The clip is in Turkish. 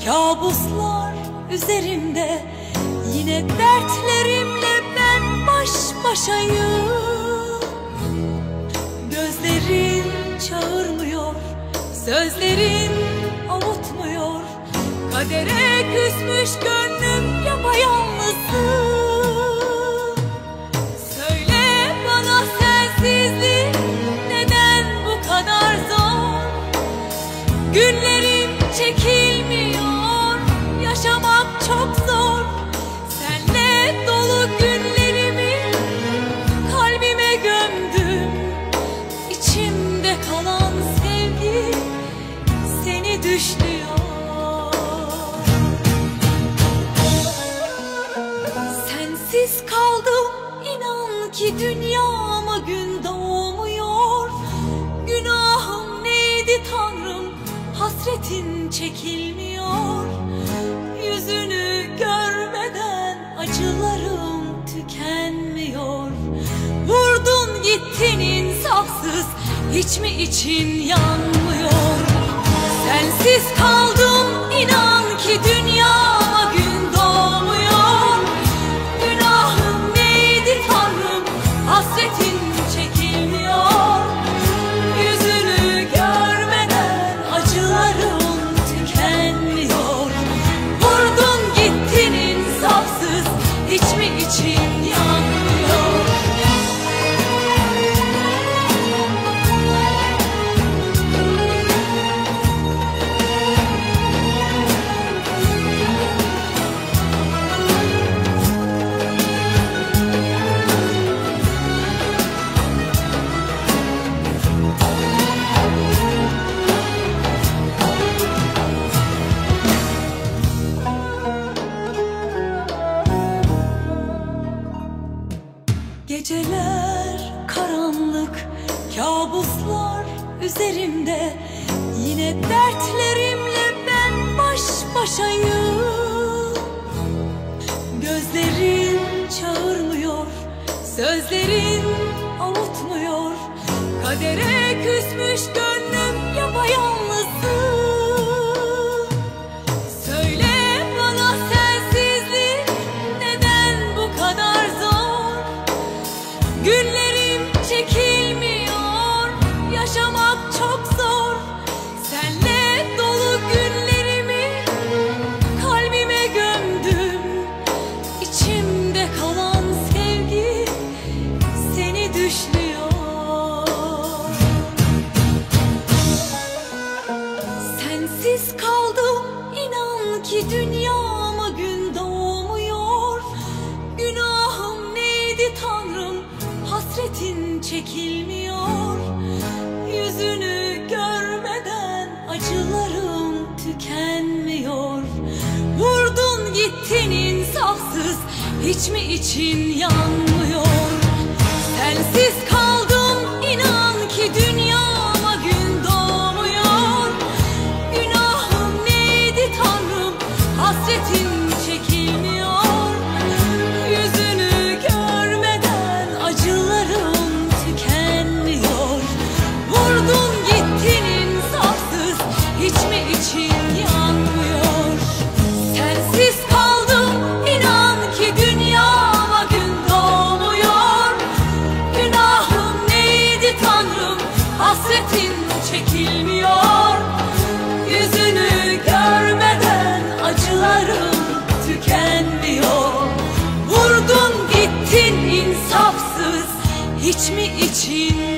kabuslar üzerimde. Yine dertlerimle ben baş başayım. Gözlerin çağırmıyor, sözlerin avutmuyor. Kadere küsmüş gönlüm yapayalnızım. Söyle bana sensizlik neden bu kadar zor? Günlerim çekilmiyor, yaşamak çok zor. Senle dolu günlerimi kalbime gömdüm. İçimde kalan sevgi seni düşlüyor. Sensiz kaldım, inan ki dünyama gün doğmuyor. Günahım neydi Tanrım, hasretin çekilmiyor. Yüzünü görmeden acılarım tükenmiyor. Vurdun gittin insafsız, hiç mi için yanmıyor? Sensiz kaldım, inan ki dünyama gün doğmuyor. Günahım neydi Tanrım, hasretin çekilmiyor. Yüzünü görmeden acılarım tükenmiyor. Vurdun gittin insafsız, hiç mi için yanmıyor? Geceler karanlık, kabuslar üzerimde. Yine dertlerimle ben baş başayım. Gözlerin çağırmıyor, sözlerin avutmuyor. Kadere küsmüş gönlüm yapayalnızım. Söyle bana sensizlik neden bu kadar zor? Günlerim çekilmiyor, yaşamak çok zor. Senle dolu günlerimi kalbime gömdüm. İçimde kalan sevgi seni düşlüyor. Sensiz kaldım, inan ki dünyama gün doğmuyor. Günahım neydi Tanrım, hasretin çekilmiyor. Yüzünü görmeden acılarım tükenmiyor. Vurdun gittin insafsız, hiç mi için yanmıyor? Sensiz kaldım, inan ki dünyama gün doğmuyor. Günahım neydi Tanrım, hasretin çekilmiyor. Yüzünü görmeden acılarım tükenmiyor. Vurdun gittin insafsız, hiç mi için yanmıyor? Sensiz kaldım, inan ki dünyama gün doğmuyor. Günahım neydi Tanrım, hasretin çekilmiyor. Yüzünü görmeden acılarım tükenmiyor. Vurdun gittin insafsız, hiç mi için